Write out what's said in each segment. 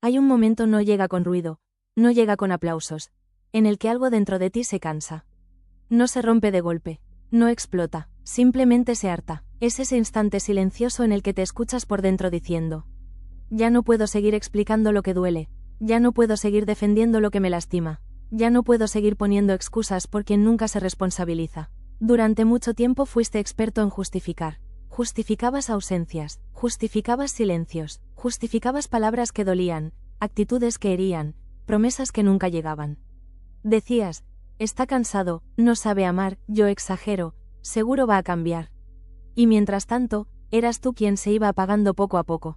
Hay un momento, no llega con ruido, no llega con aplausos, en el que algo dentro de ti se cansa. No se rompe de golpe, no explota, simplemente se harta. Es ese instante silencioso en el que te escuchas por dentro diciendo: ya no puedo seguir explicando lo que duele, ya no puedo seguir defendiendo lo que me lastima, ya no puedo seguir poniendo excusas por quien nunca se responsabiliza. Durante mucho tiempo fuiste experto en justificar. Justificabas ausencias, justificabas silencios, justificabas palabras que dolían, actitudes que herían, promesas que nunca llegaban. Decías: está cansado, no sabe amar, yo exagero, seguro va a cambiar. Y mientras tanto, eras tú quien se iba apagando poco a poco.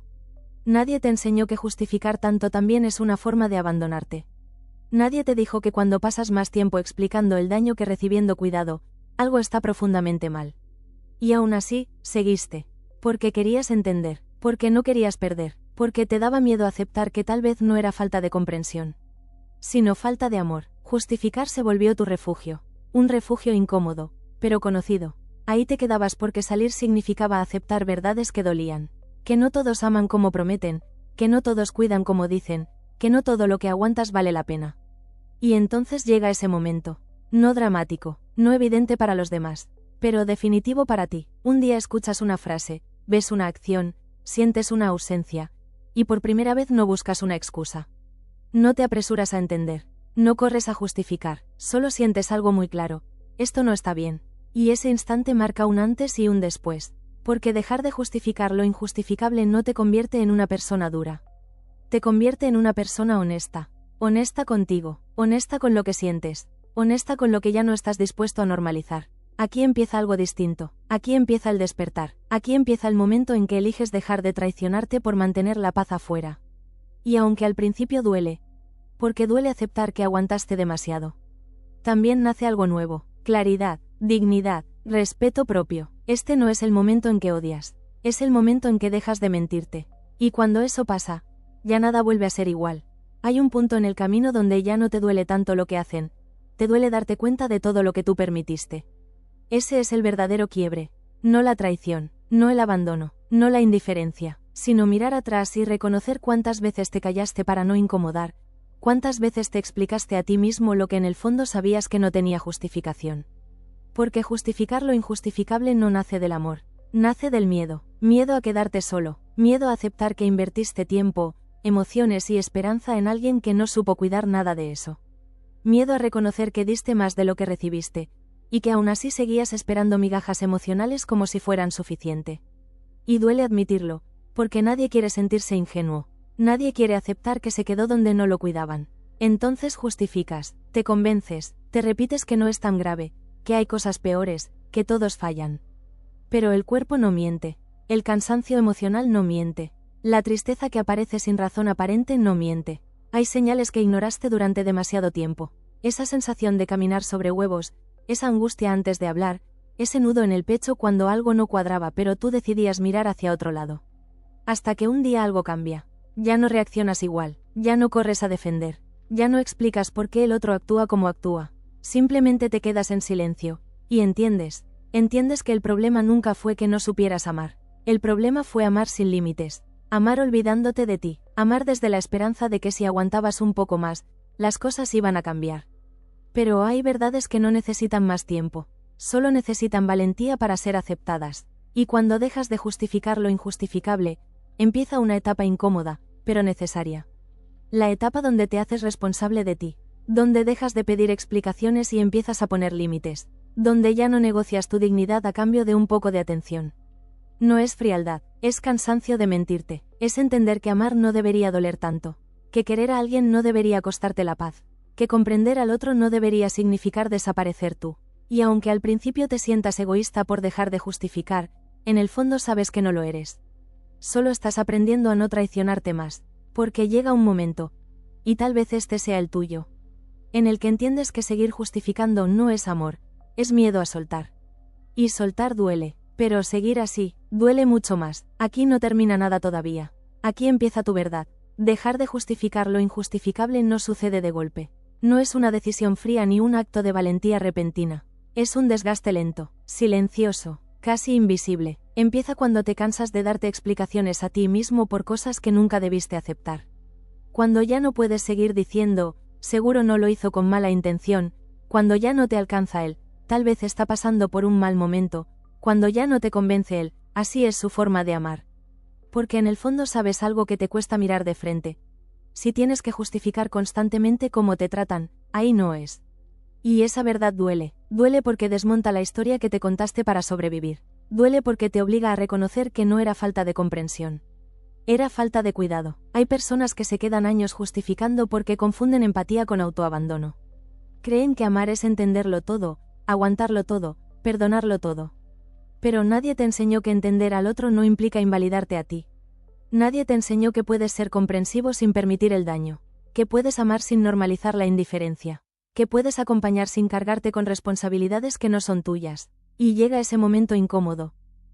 Nadie te enseñó que justificar tanto también es una forma de abandonarte. Nadie te dijo que cuando pasas más tiempo explicando el daño que recibiendo cuidado, algo está profundamente mal. Y aún así, seguiste. Porque querías entender, porque no querías perder, porque te daba miedo aceptar que tal vez no era falta de comprensión, sino falta de amor. Justificar se volvió tu refugio. Un refugio incómodo, pero conocido. Ahí te quedabas porque salir significaba aceptar verdades que dolían. Que no todos aman como prometen, que no todos cuidan como dicen, que no todo lo que aguantas vale la pena. Y entonces llega ese momento. No dramático, no evidente para los demás, pero definitivo para ti. Un día escuchas una frase, ves una acción, sientes una ausencia, y por primera vez no buscas una excusa. No te apresuras a entender, no corres a justificar, solo sientes algo muy claro: esto no está bien. Y ese instante marca un antes y un después, porque dejar de justificar lo injustificable no te convierte en una persona dura. Te convierte en una persona honesta. Honesta contigo, honesta con lo que sientes, honesta con lo que ya no estás dispuesto a normalizar. Aquí empieza algo distinto, aquí empieza el despertar, aquí empieza el momento en que eliges dejar de traicionarte por mantener la paz afuera. Y aunque al principio duele, porque duele aceptar que aguantaste demasiado, también nace algo nuevo: claridad, dignidad, respeto propio. Este no es el momento en que odias, es el momento en que dejas de mentirte. Y cuando eso pasa, ya nada vuelve a ser igual. Hay un punto en el camino donde ya no te duele tanto lo que hacen, te duele darte cuenta de todo lo que tú permitiste. Ese es el verdadero quiebre, no la traición, no el abandono, no la indiferencia, sino mirar atrás y reconocer cuántas veces te callaste para no incomodar, cuántas veces te explicaste a ti mismo lo que en el fondo sabías que no tenía justificación. Porque justificar lo injustificable no nace del amor, nace del miedo. Miedo a quedarte solo, miedo a aceptar que invertiste tiempo, emociones y esperanza en alguien que no supo cuidar nada de eso. Miedo a reconocer que diste más de lo que recibiste, y que aún así seguías esperando migajas emocionales como si fueran suficiente. Y duele admitirlo, porque nadie quiere sentirse ingenuo, nadie quiere aceptar que se quedó donde no lo cuidaban. Entonces justificas, te convences, te repites que no es tan grave, que hay cosas peores, que todos fallan. Pero el cuerpo no miente, el cansancio emocional no miente, la tristeza que aparece sin razón aparente no miente. Hay señales que ignoraste durante demasiado tiempo. Esa sensación de caminar sobre huevos, esa angustia antes de hablar, ese nudo en el pecho cuando algo no cuadraba pero tú decidías mirar hacia otro lado. Hasta que un día algo cambia. Ya no reaccionas igual, ya no corres a defender, ya no explicas por qué el otro actúa como actúa. Simplemente te quedas en silencio, y entiendes que el problema nunca fue que no supieras amar. El problema fue amar sin límites, amar olvidándote de ti, amar desde la esperanza de que si aguantabas un poco más, las cosas iban a cambiar. Pero hay verdades que no necesitan más tiempo, solo necesitan valentía para ser aceptadas. Y cuando dejas de justificar lo injustificable, empieza una etapa incómoda, pero necesaria. La etapa donde te haces responsable de ti, donde dejas de pedir explicaciones y empiezas a poner límites, donde ya no negocias tu dignidad a cambio de un poco de atención. No es frialdad, es cansancio de mentirte, es entender que amar no debería doler tanto, que querer a alguien no debería costarte la paz, que comprender al otro no debería significar desaparecer tú. Y aunque al principio te sientas egoísta por dejar de justificar, en el fondo sabes que no lo eres. Solo estás aprendiendo a no traicionarte más, porque llega un momento, y tal vez este sea el tuyo, en el que entiendes que seguir justificando no es amor, es miedo a soltar. Y soltar duele, pero seguir así, duele mucho más. Aquí no termina nada todavía. Aquí empieza tu verdad. Dejar de justificar lo injustificable no sucede de golpe. No es una decisión fría ni un acto de valentía repentina. Es un desgaste lento, silencioso, casi invisible. Empieza cuando te cansas de darte explicaciones a ti mismo por cosas que nunca debiste aceptar. Cuando ya no puedes seguir diciendo, seguro no lo hizo con mala intención, cuando ya no te alcanza él, tal vez está pasando por un mal momento, cuando ya no te convence él, así es su forma de amar. Porque en el fondo sabes algo que te cuesta mirar de frente. Si tienes que justificar constantemente cómo te tratan, ahí no es. Y esa verdad duele, duele porque desmonta la historia que te contaste para sobrevivir. Duele porque te obliga a reconocer que no era falta de comprensión. Era falta de cuidado. Hay personas que se quedan años justificando porque confunden empatía con autoabandono. Creen que amar es entenderlo todo, aguantarlo todo, perdonarlo todo. Pero nadie te enseñó que entender al otro no implica invalidarte a ti. Nadie te enseñó que puedes ser comprensivo sin permitir el daño, que puedes amar sin normalizar la indiferencia, que puedes acompañar sin cargarte con responsabilidades que no son tuyas. Y llega ese momento incómodo,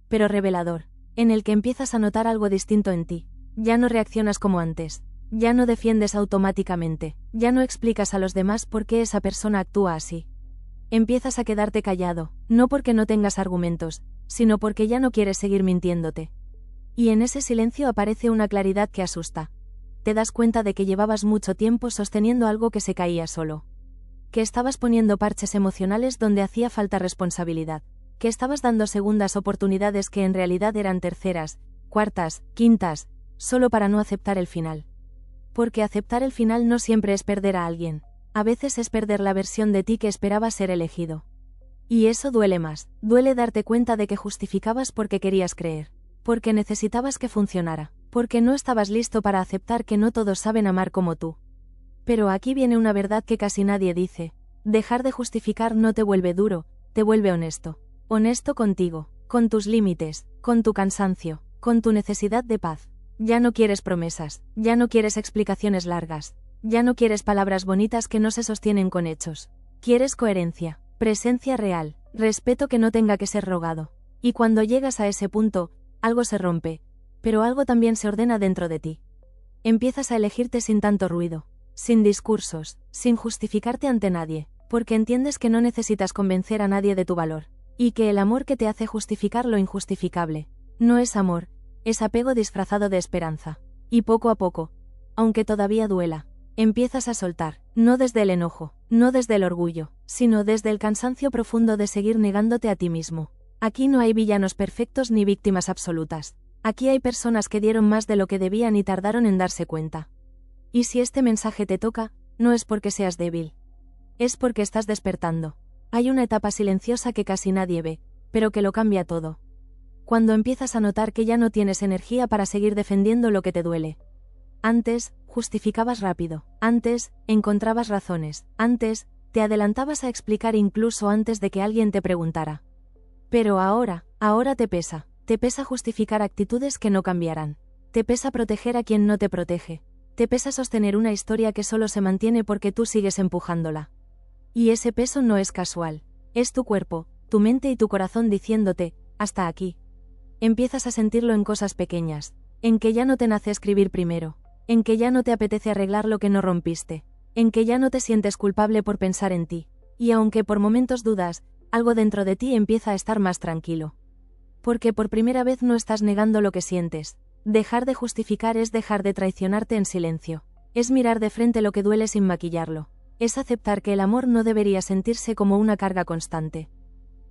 pero revelador, en el que empiezas a notar algo distinto en ti. Ya no reaccionas como antes, ya no defiendes automáticamente, ya no explicas a los demás por qué esa persona actúa así. Empiezas a quedarte callado, no porque no tengas argumentos, sino porque ya no quieres seguir mintiéndote. Y en ese silencio aparece una claridad que asusta. Te das cuenta de que llevabas mucho tiempo sosteniendo algo que se caía solo. Que estabas poniendo parches emocionales donde hacía falta responsabilidad. Que estabas dando segundas oportunidades que en realidad eran terceras, cuartas, quintas, solo para no aceptar el final. Porque aceptar el final no siempre es perder a alguien, a veces es perder la versión de ti que esperaba ser elegido. Y eso duele más, duele darte cuenta de que justificabas porque querías creer, porque necesitabas que funcionara, porque no estabas listo para aceptar que no todos saben amar como tú. Pero aquí viene una verdad que casi nadie dice: dejar de justificar no te vuelve duro, te vuelve honesto. Honesto contigo, con tus límites, con tu cansancio, con tu necesidad de paz. Ya no quieres promesas, ya no quieres explicaciones largas, ya no quieres palabras bonitas que no se sostienen con hechos. Quieres coherencia, presencia real, respeto que no tenga que ser rogado. Y cuando llegas a ese punto, algo se rompe, pero algo también se ordena dentro de ti. Empiezas a elegirte sin tanto ruido, sin discursos, sin justificarte ante nadie, porque entiendes que no necesitas convencer a nadie de tu valor. Y que el amor que te hace justificar lo injustificable, no es amor, es apego disfrazado de esperanza. Y poco a poco, aunque todavía duela, empiezas a soltar, no desde el enojo, no desde el orgullo, sino desde el cansancio profundo de seguir negándote a ti mismo. Aquí no hay villanos perfectos ni víctimas absolutas. Aquí hay personas que dieron más de lo que debían y tardaron en darse cuenta. Y si este mensaje te toca, no es porque seas débil. Es porque estás despertando. Hay una etapa silenciosa que casi nadie ve, pero que lo cambia todo. Cuando empiezas a notar que ya no tienes energía para seguir defendiendo lo que te duele. Antes, justificabas rápido. Antes, encontrabas razones. Antes, te adelantabas a explicar incluso antes de que alguien te preguntara. Pero ahora te pesa. Te pesa justificar actitudes que no cambiarán. Te pesa proteger a quien no te protege. Te pesa sostener una historia que solo se mantiene porque tú sigues empujándola. Y ese peso no es casual. Es tu cuerpo, tu mente y tu corazón diciéndote, hasta aquí. Empiezas a sentirlo en cosas pequeñas, en que ya no te nace escribir primero, en que ya no te apetece arreglar lo que no rompiste, en que ya no te sientes culpable por pensar en ti, y aunque por momentos dudas, algo dentro de ti empieza a estar más tranquilo. Porque por primera vez no estás negando lo que sientes. Dejar de justificar es dejar de traicionarte en silencio, es mirar de frente lo que duele sin maquillarlo. Es aceptar que el amor no debería sentirse como una carga constante.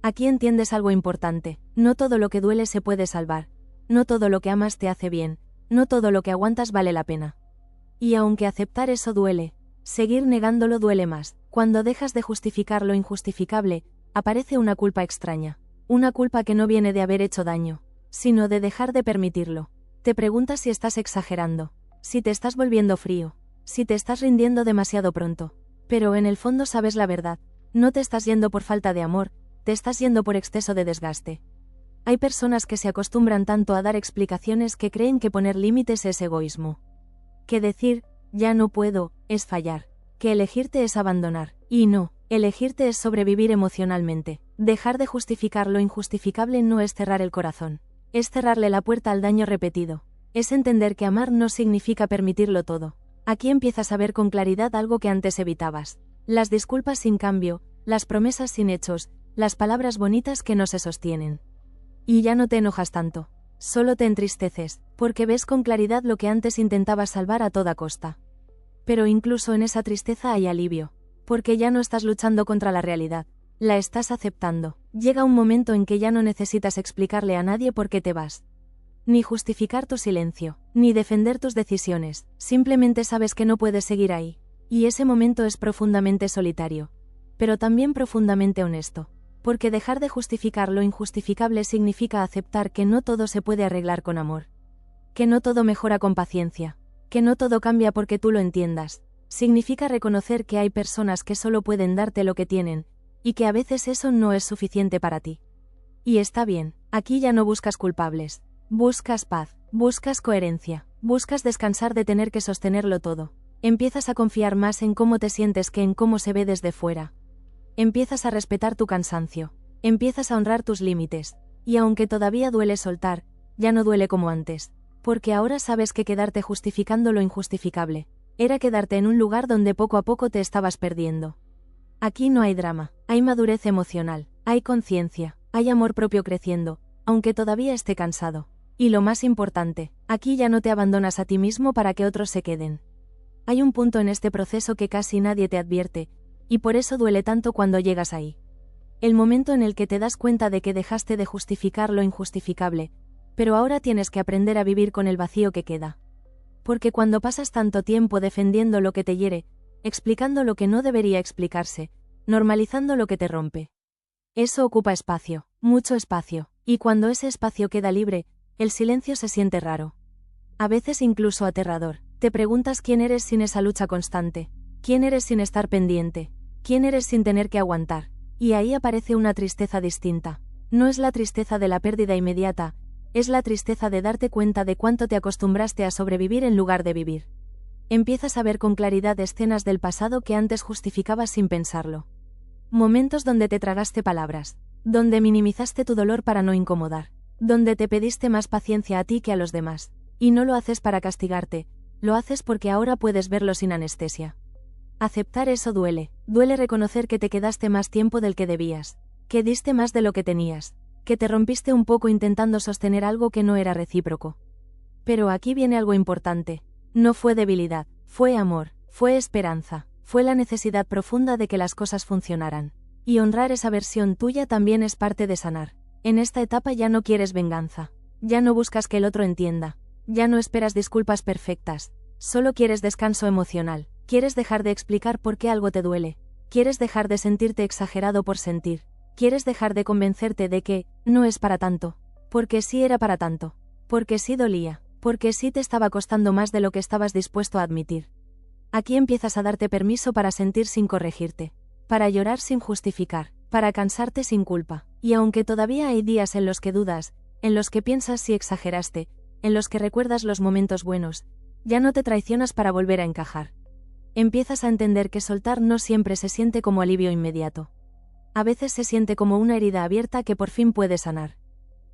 Aquí entiendes algo importante: no todo lo que duele se puede salvar, no todo lo que amas te hace bien, no todo lo que aguantas vale la pena. Y aunque aceptar eso duele, seguir negándolo duele más. Cuando dejas de justificar lo injustificable, aparece una culpa extraña, una culpa que no viene de haber hecho daño, sino de dejar de permitirlo. Te preguntas si estás exagerando, si te estás volviendo frío, si te estás rindiendo demasiado pronto. Pero en el fondo sabes la verdad, no te estás yendo por falta de amor, te estás yendo por exceso de desgaste. Hay personas que se acostumbran tanto a dar explicaciones que creen que poner límites es egoísmo. Que decir, ya no puedo, es fallar. Que elegirte es abandonar. Y no, elegirte es sobrevivir emocionalmente. Dejar de justificar lo injustificable no es cerrar el corazón. Es cerrarle la puerta al daño repetido. Es entender que amar no significa permitirlo todo. Aquí empiezas a ver con claridad algo que antes evitabas. Las disculpas sin cambio, las promesas sin hechos, las palabras bonitas que no se sostienen. Y ya no te enojas tanto. Solo te entristeces, porque ves con claridad lo que antes intentabas salvar a toda costa. Pero incluso en esa tristeza hay alivio. Porque ya no estás luchando contra la realidad. La estás aceptando. Llega un momento en que ya no necesitas explicarle a nadie por qué te vas. Ni justificar tu silencio, ni defender tus decisiones, simplemente sabes que no puedes seguir ahí. Y ese momento es profundamente solitario. Pero también profundamente honesto. Porque dejar de justificar lo injustificable significa aceptar que no todo se puede arreglar con amor. Que no todo mejora con paciencia. Que no todo cambia porque tú lo entiendas. Significa reconocer que hay personas que solo pueden darte lo que tienen, y que a veces eso no es suficiente para ti. Y está bien, aquí ya no buscas culpables. Buscas paz, buscas coherencia, buscas descansar de tener que sostenerlo todo. Empiezas a confiar más en cómo te sientes que en cómo se ve desde fuera. Empiezas a respetar tu cansancio. Empiezas a honrar tus límites. Y aunque todavía duele soltar, ya no duele como antes. Porque ahora sabes que quedarte justificando lo injustificable era quedarte en un lugar donde poco a poco te estabas perdiendo. Aquí no hay drama, hay madurez emocional, hay conciencia, hay amor propio creciendo, aunque todavía esté cansado. Y lo más importante, aquí ya no te abandonas a ti mismo para que otros se queden. Hay un punto en este proceso que casi nadie te advierte, y por eso duele tanto cuando llegas ahí. El momento en el que te das cuenta de que dejaste de justificar lo injustificable, pero ahora tienes que aprender a vivir con el vacío que queda. Porque cuando pasas tanto tiempo defendiendo lo que te hiere, explicando lo que no debería explicarse, normalizando lo que te rompe, eso ocupa espacio, mucho espacio, y cuando ese espacio queda libre, el silencio se siente raro. A veces incluso aterrador. Te preguntas quién eres sin esa lucha constante, quién eres sin estar pendiente, quién eres sin tener que aguantar, y ahí aparece una tristeza distinta. No es la tristeza de la pérdida inmediata, es la tristeza de darte cuenta de cuánto te acostumbraste a sobrevivir en lugar de vivir. Empiezas a ver con claridad escenas del pasado que antes justificabas sin pensarlo. Momentos donde te tragaste palabras, donde minimizaste tu dolor para no incomodar, donde te pediste más paciencia a ti que a los demás, y no lo haces para castigarte, lo haces porque ahora puedes verlo sin anestesia. Aceptar eso duele, duele reconocer que te quedaste más tiempo del que debías, que diste más de lo que tenías, que te rompiste un poco intentando sostener algo que no era recíproco. Pero aquí viene algo importante. No fue debilidad, fue amor, fue esperanza, fue la necesidad profunda de que las cosas funcionaran. Y honrar esa versión tuya también es parte de sanar. En esta etapa ya no quieres venganza. Ya no buscas que el otro entienda. Ya no esperas disculpas perfectas. Solo quieres descanso emocional. Quieres dejar de explicar por qué algo te duele. Quieres dejar de sentirte exagerado por sentir. Quieres dejar de convencerte de que no es para tanto. Porque sí era para tanto. Porque sí dolía. Porque sí te estaba costando más de lo que estabas dispuesto a admitir. Aquí empiezas a darte permiso para sentir sin corregirte. Para llorar sin justificar. Para cansarte sin culpa. Y aunque todavía hay días en los que dudas, en los que piensas si exageraste, en los que recuerdas los momentos buenos, ya no te traicionas para volver a encajar. Empiezas a entender que soltar no siempre se siente como alivio inmediato. A veces se siente como una herida abierta que por fin puede sanar.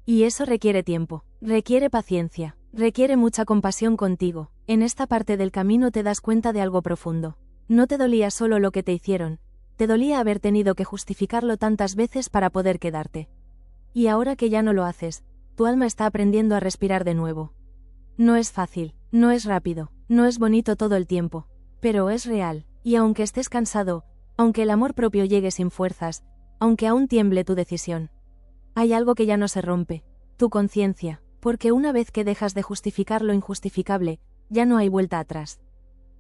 Y eso requiere tiempo, requiere paciencia, requiere mucha compasión contigo. En esta parte del camino te das cuenta de algo profundo. No te dolía solo lo que te hicieron, te dolía haber tenido que justificarlo tantas veces para poder quedarte. Y ahora que ya no lo haces, tu alma está aprendiendo a respirar de nuevo. No es fácil, no es rápido, no es bonito todo el tiempo, pero es real, y aunque estés cansado, aunque el amor propio llegue sin fuerzas, aunque aún tiemble tu decisión, hay algo que ya no se rompe, tu conciencia, porque una vez que dejas de justificar lo injustificable, ya no hay vuelta atrás.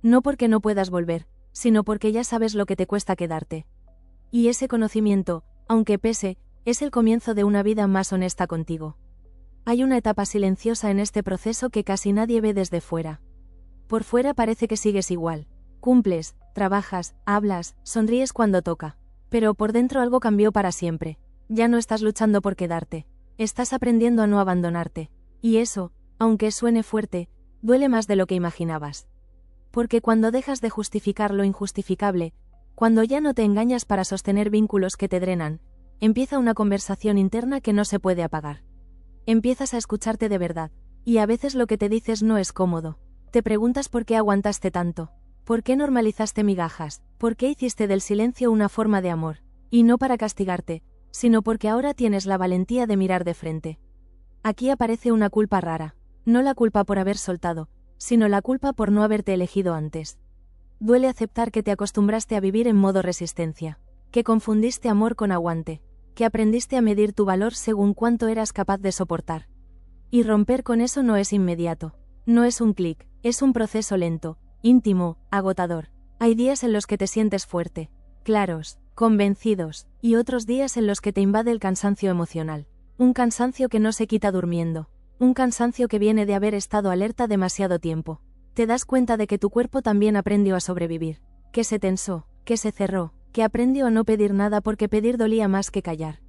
No porque no puedas volver, sino porque ya sabes lo que te cuesta quedarte. Y ese conocimiento, aunque pese, es el comienzo de una vida más honesta contigo. Hay una etapa silenciosa en este proceso que casi nadie ve desde fuera. Por fuera parece que sigues igual. Cumples, trabajas, hablas, sonríes cuando toca. Pero por dentro algo cambió para siempre. Ya no estás luchando por quedarte. Estás aprendiendo a no abandonarte. Y eso, aunque suene fuerte, duele más de lo que imaginabas. Porque cuando dejas de justificar lo injustificable, cuando ya no te engañas para sostener vínculos que te drenan, empieza una conversación interna que no se puede apagar. Empiezas a escucharte de verdad, y a veces lo que te dices no es cómodo. Te preguntas por qué aguantaste tanto, por qué normalizaste migajas, por qué hiciste del silencio una forma de amor, y no para castigarte, sino porque ahora tienes la valentía de mirar de frente. Aquí aparece una culpa rara, no la culpa por haber soltado, sino la culpa por no haberte elegido antes. Duele aceptar que te acostumbraste a vivir en modo resistencia, que confundiste amor con aguante, que aprendiste a medir tu valor según cuánto eras capaz de soportar. Y romper con eso no es inmediato, no es un clic, es un proceso lento, íntimo, agotador. Hay días en los que te sientes fuerte, claros, convencidos, y otros días en los que te invade el cansancio emocional. Un cansancio que no se quita durmiendo, un cansancio que viene de haber estado alerta demasiado tiempo. Te das cuenta de que tu cuerpo también aprendió a sobrevivir, que se tensó, que se cerró, que aprendió a no pedir nada porque pedir dolía más que callar.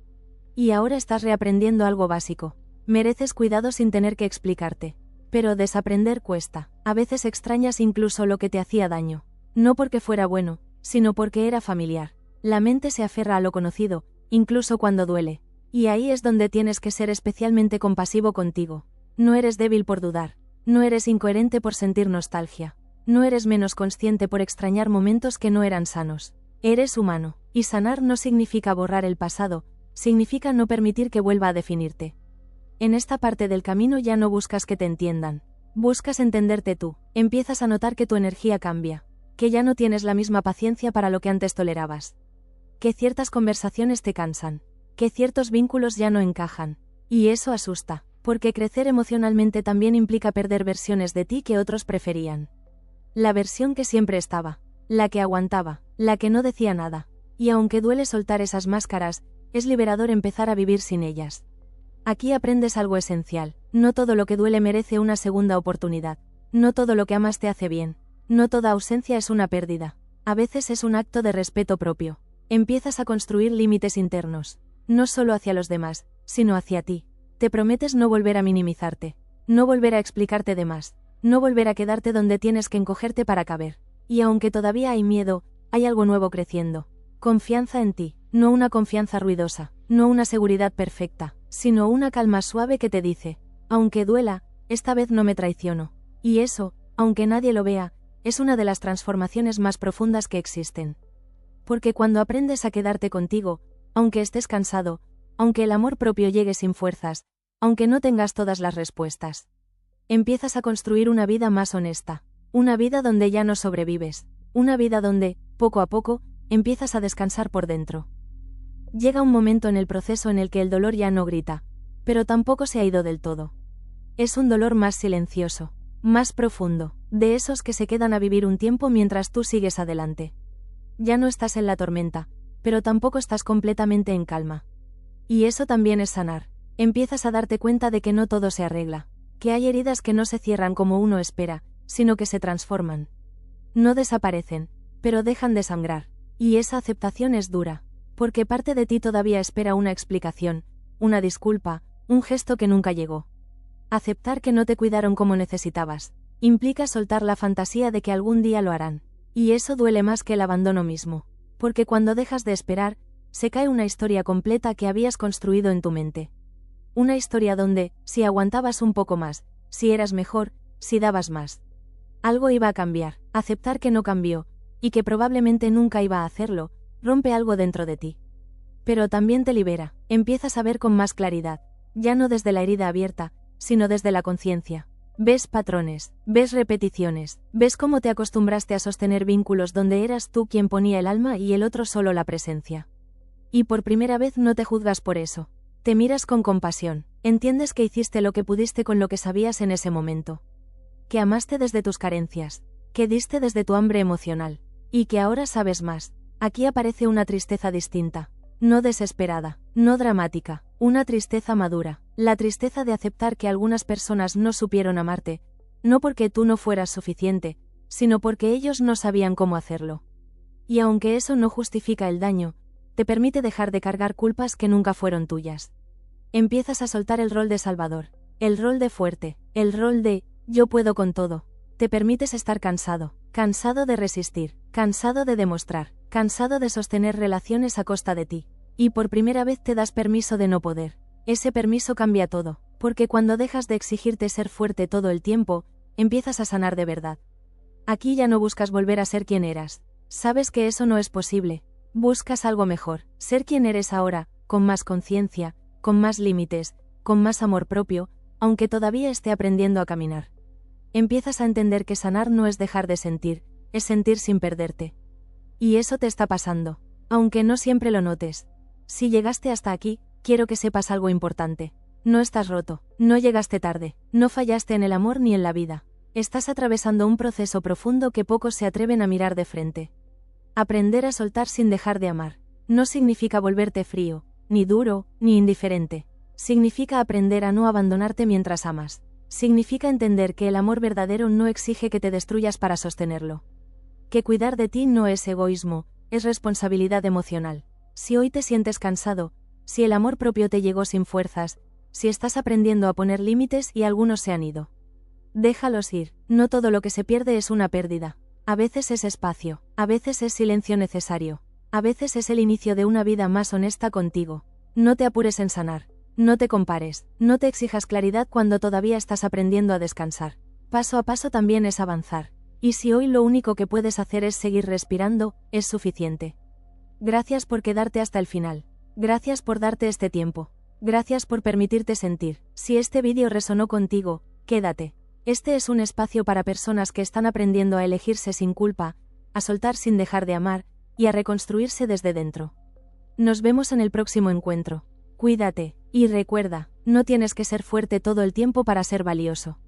Y ahora estás reaprendiendo algo básico. Mereces cuidado sin tener que explicarte. Pero desaprender cuesta. A veces extrañas incluso lo que te hacía daño. No porque fuera bueno, sino porque era familiar. La mente se aferra a lo conocido, incluso cuando duele. Y ahí es donde tienes que ser especialmente compasivo contigo. No eres débil por dudar. No eres incoherente por sentir nostalgia. No eres menos consciente por extrañar momentos que no eran sanos. Eres humano. Y sanar no significa borrar el pasado, significa no permitir que vuelva a definirte. En esta parte del camino ya no buscas que te entiendan. Buscas entenderte tú. Empiezas a notar que tu energía cambia. Que ya no tienes la misma paciencia para lo que antes tolerabas. Que ciertas conversaciones te cansan. Que ciertos vínculos ya no encajan. Y eso asusta, porque crecer emocionalmente también implica perder versiones de ti que otros preferían. La versión que siempre estaba. La que aguantaba. La que no decía nada. Y aunque duele soltar esas máscaras, es liberador empezar a vivir sin ellas. Aquí aprendes algo esencial. No todo lo que duele merece una segunda oportunidad. No todo lo que amas te hace bien. No toda ausencia es una pérdida. A veces es un acto de respeto propio. Empiezas a construir límites internos. No solo hacia los demás, sino hacia ti. Te prometes no volver a minimizarte. No volver a explicarte de más. No volver a quedarte donde tienes que encogerte para caber. Y aunque todavía hay miedo, hay algo nuevo creciendo. Confianza en ti. No una confianza ruidosa. No una seguridad perfecta, sino una calma suave que te dice, aunque duela, esta vez no me traiciono. Y eso, aunque nadie lo vea, es una de las transformaciones más profundas que existen. Porque cuando aprendes a quedarte contigo, aunque estés cansado, aunque el amor propio llegue sin fuerzas, aunque no tengas todas las respuestas, empiezas a construir una vida más honesta, una vida donde ya no sobrevives, una vida donde, poco a poco, empiezas a descansar por dentro. Llega un momento en el proceso en el que el dolor ya no grita, pero tampoco se ha ido del todo. Es un dolor más silencioso, más profundo, de esos que se quedan a vivir un tiempo mientras tú sigues adelante. Ya no estás en la tormenta, pero tampoco estás completamente en calma. Y eso también es sanar. Empiezas a darte cuenta de que no todo se arregla, que hay heridas que no se cierran como uno espera, sino que se transforman. No desaparecen, pero dejan de sangrar. Y esa aceptación es dura. Porque parte de ti todavía espera una explicación, una disculpa, un gesto que nunca llegó. Aceptar que no te cuidaron como necesitabas, implica soltar la fantasía de que algún día lo harán. Y eso duele más que el abandono mismo. Porque cuando dejas de esperar, se cae una historia completa que habías construido en tu mente. Una historia donde, si aguantabas un poco más, si eras mejor, si dabas más, algo iba a cambiar. Aceptar que no cambió, y que probablemente nunca iba a hacerlo, rompe algo dentro de ti. Pero también te libera, empiezas a ver con más claridad, ya no desde la herida abierta, sino desde la conciencia. Ves patrones, ves repeticiones, ves cómo te acostumbraste a sostener vínculos donde eras tú quien ponía el alma y el otro solo la presencia. Y por primera vez no te juzgas por eso. Te miras con compasión, entiendes que hiciste lo que pudiste con lo que sabías en ese momento. Que amaste desde tus carencias, que diste desde tu hambre emocional, y que ahora sabes más. Aquí aparece una tristeza distinta, no desesperada, no dramática, una tristeza madura, la tristeza de aceptar que algunas personas no supieron amarte, no porque tú no fueras suficiente, sino porque ellos no sabían cómo hacerlo. Y aunque eso no justifica el daño, te permite dejar de cargar culpas que nunca fueron tuyas. Empiezas a soltar el rol de salvador, el rol de fuerte, el rol de yo puedo con todo. Te permites estar cansado, cansado de resistir, cansado de demostrar, cansado de sostener relaciones a costa de ti. Y por primera vez te das permiso de no poder. Ese permiso cambia todo, porque cuando dejas de exigirte ser fuerte todo el tiempo, empiezas a sanar de verdad. Aquí ya no buscas volver a ser quien eras. Sabes que eso no es posible. Buscas algo mejor, ser quien eres ahora, con más conciencia, con más límites, con más amor propio, aunque todavía esté aprendiendo a caminar. Empiezas a entender que sanar no es dejar de sentir, es sentir sin perderte. Y eso te está pasando, aunque no siempre lo notes. Si llegaste hasta aquí, quiero que sepas algo importante. No estás roto, no llegaste tarde, no fallaste en el amor ni en la vida. Estás atravesando un proceso profundo que pocos se atreven a mirar de frente. Aprender a soltar sin dejar de amar no significa volverte frío, ni duro, ni indiferente. Significa aprender a no abandonarte mientras amas. Significa entender que el amor verdadero no exige que te destruyas para sostenerlo. Que cuidar de ti no es egoísmo, es responsabilidad emocional. Si hoy te sientes cansado, si el amor propio te llegó sin fuerzas, si estás aprendiendo a poner límites y algunos se han ido, déjalos ir. No todo lo que se pierde es una pérdida. A veces es espacio, a veces es silencio necesario, a veces es el inicio de una vida más honesta contigo. No te apures en sanar, no te compares, no te exijas claridad cuando todavía estás aprendiendo a descansar. Paso a paso también es avanzar. Y si hoy lo único que puedes hacer es seguir respirando, es suficiente. Gracias por quedarte hasta el final. Gracias por darte este tiempo. Gracias por permitirte sentir. Si este vídeo resonó contigo, quédate. Este es un espacio para personas que están aprendiendo a elegirse sin culpa, a soltar sin dejar de amar, y a reconstruirse desde dentro. Nos vemos en el próximo encuentro. Cuídate, y recuerda, no tienes que ser fuerte todo el tiempo para ser valioso.